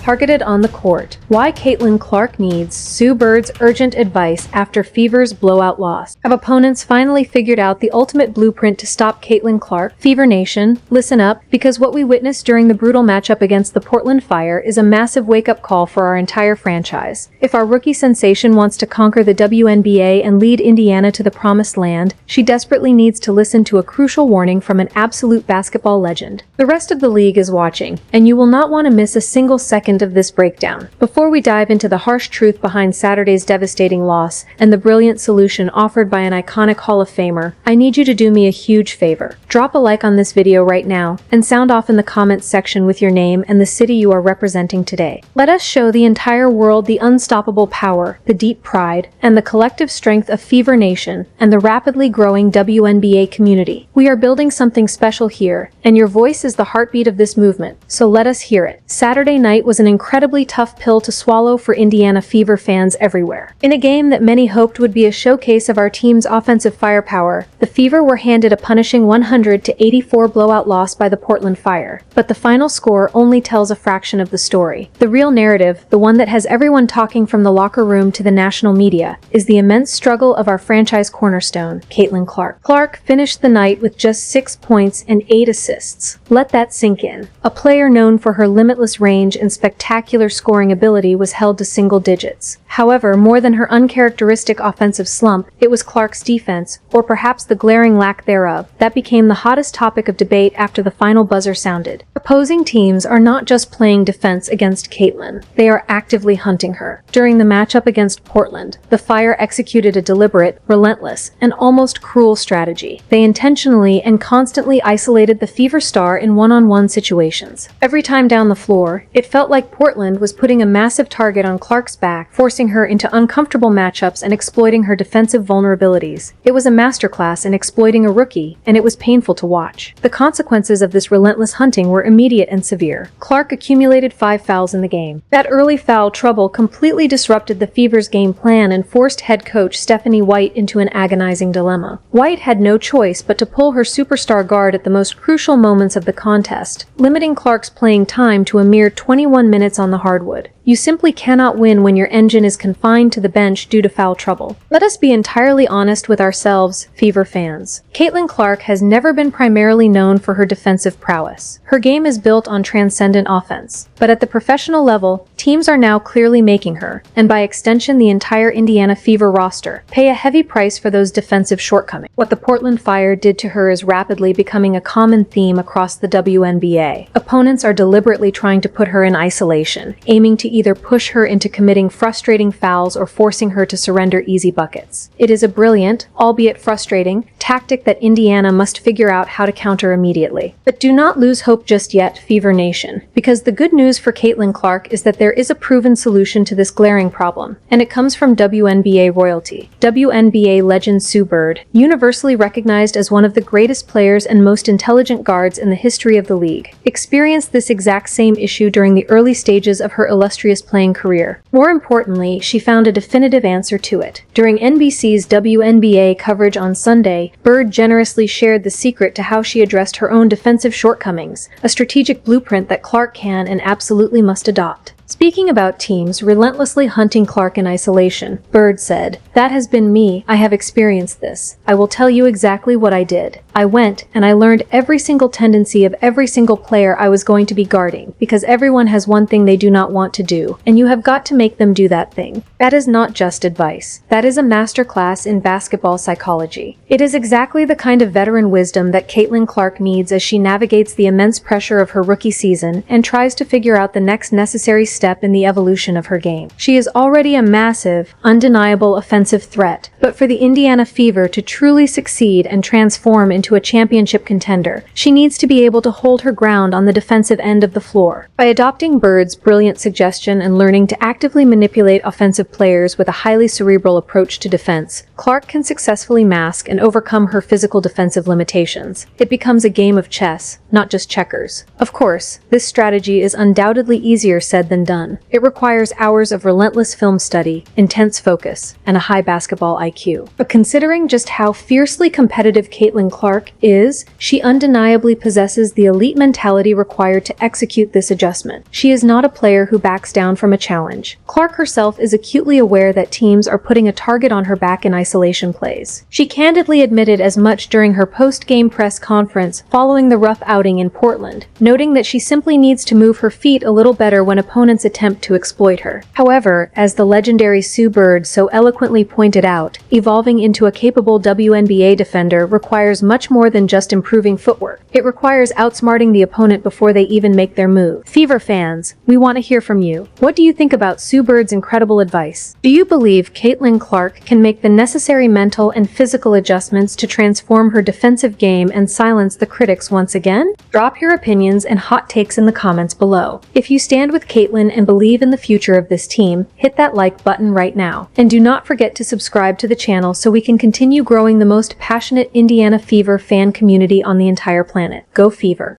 Targeted on the court. Why Caitlin Clark needs Sue Bird's urgent advice after Fever's blowout loss. Have opponents finally figured out the ultimate blueprint to stop Caitlin Clark? Fever Nation, listen up, because what we witnessed during the brutal matchup against the Portland Fire is a massive wake-up call for our entire franchise. If our rookie sensation wants to conquer the WNBA and lead Indiana to the promised land, she desperately needs to listen to a crucial warning from an absolute basketball legend. The rest of the league is watching, and you will not want to miss a single second of this breakdown. Before we dive into the harsh truth behind Saturday's devastating loss and the brilliant solution offered by an iconic Hall of Famer, I need you to do me a huge favor. Drop a like on this video right now and sound off in the comments section with your name and the city you are representing today. Let us show the entire world the unstoppable power, the deep pride, and the collective strength of Fever Nation and the rapidly growing WNBA community. We are building something special here, and your voice is the heartbeat of this movement, so let us hear it. Saturday night was an incredibly tough pill to swallow for Indiana Fever fans everywhere. In a game that many hoped would be a showcase of our team's offensive firepower, the Fever were handed a punishing 100-84 blowout loss by the Portland Fire. But the final score only tells a fraction of the story. The real narrative, the one that has everyone talking from the locker room to the national media, is the immense struggle of our franchise cornerstone, Caitlin Clark. Clark finished the night with just 6 points and 8 assists. Let that sink in. A player known for her limitless range and spectacular scoring ability was held to single digits. However, more than her uncharacteristic offensive slump, it was Clark's defense, or perhaps the glaring lack thereof, that became the hottest topic of debate after the final buzzer sounded. Opposing teams are not just playing defense against Caitlin, they are actively hunting her. During the matchup against Portland, the Fire executed a deliberate, relentless, and almost cruel strategy. They intentionally and constantly isolated the Fever star in one-on-one situations. Every time down the floor, it felt like Portland was putting a massive target on Clark's back, forcing her into uncomfortable matchups and exploiting her defensive vulnerabilities. It was a masterclass in exploiting a rookie, and it was painful to watch. The consequences of this relentless hunting were immediate and severe. Clark accumulated 5 fouls in the game. That early foul trouble completely disrupted the Fever's game plan and forced head coach Stephanie White into an agonizing dilemma. White had no choice but to pull her superstar guard at the most crucial moments of the contest, limiting Clark's playing time to a mere 21 minutes on the hardwood. You simply cannot win when your engine is confined to the bench due to foul trouble. Let us be entirely honest with ourselves, Fever fans. Caitlin Clark has never been primarily known for her defensive prowess. Her game is built on transcendent offense. But at the professional level, teams are now clearly making her, and by extension the entire Indiana Fever roster, pay a heavy price for those defensive shortcomings. What the Portland Fire did to her is rapidly becoming a common theme across the WNBA. Opponents are deliberately trying to put her in isolation, aiming to either push her into committing frustrating fouls or forcing her to surrender easy buckets. It is a brilliant, albeit frustrating, tactic that Indiana must figure out how to counter immediately. But do not lose hope just yet, Fever Nation, because the good news for Caitlin Clark is that there is a proven solution to this glaring problem, and it comes from WNBA royalty. WNBA legend Sue Bird, universally recognized as one of the greatest players and most intelligent guards in the history of the league, experienced this exact same issue during the early stages of her illustrious playing career. More importantly, she found a definitive answer to it. During NBC's WNBA coverage on Sunday, Bird generously shared the secret to how she addressed her own defensive shortcomings, a strategic blueprint that Clark can and absolutely must adopt. Speaking about teams relentlessly hunting Clark in isolation, Bird said, "That has been me. I have experienced this. I will tell you exactly what I did. I went and I learned every single tendency of every single player I was going to be guarding, because everyone has one thing they do not want to do, and you have got to make them do that thing." That is not just advice. That is a masterclass in basketball psychology. It is exactly the kind of veteran wisdom that Caitlin Clark needs as she navigates the immense pressure of her rookie season and tries to figure out the next necessary step in the evolution of her game. She is already a massive, undeniable offensive threat, but for the Indiana Fever to truly succeed and transform into a championship contender, she needs to be able to hold her ground on the defensive end of the floor. By adopting Bird's brilliant suggestion and learning to actively manipulate offensive players with a highly cerebral approach to defense, Clark can successfully mask and overcome her physical defensive limitations. It becomes a game of chess, not just checkers. Of course, this strategy is undoubtedly easier said than than done. It requires hours of relentless film study, intense focus, and a high basketball IQ. But considering just how fiercely competitive Caitlin Clark is, she undeniably possesses the elite mentality required to execute this adjustment. She is not a player who backs down from a challenge. Clark herself is acutely aware that teams are putting a target on her back in isolation plays. She candidly admitted as much during her post-game press conference following the rough outing in Portland, noting that she simply needs to move her feet a little better when opponents attempt to exploit her. However, as the legendary Sue Bird so eloquently pointed out, evolving into a capable WNBA defender requires much more than just improving footwork. It requires outsmarting the opponent before they even make their move. Fever fans, we want to hear from you. What do you think about Sue Bird's incredible advice? Do you believe Caitlin Clark can make the necessary mental and physical adjustments to transform her defensive game and silence the critics once again? Drop your opinions and hot takes in the comments below. If you stand with Caitlin and believe in the future of this team, hit that like button right now. And do not forget to subscribe to the channel so we can continue growing the most passionate Indiana Fever fan community on the entire planet. Go Fever!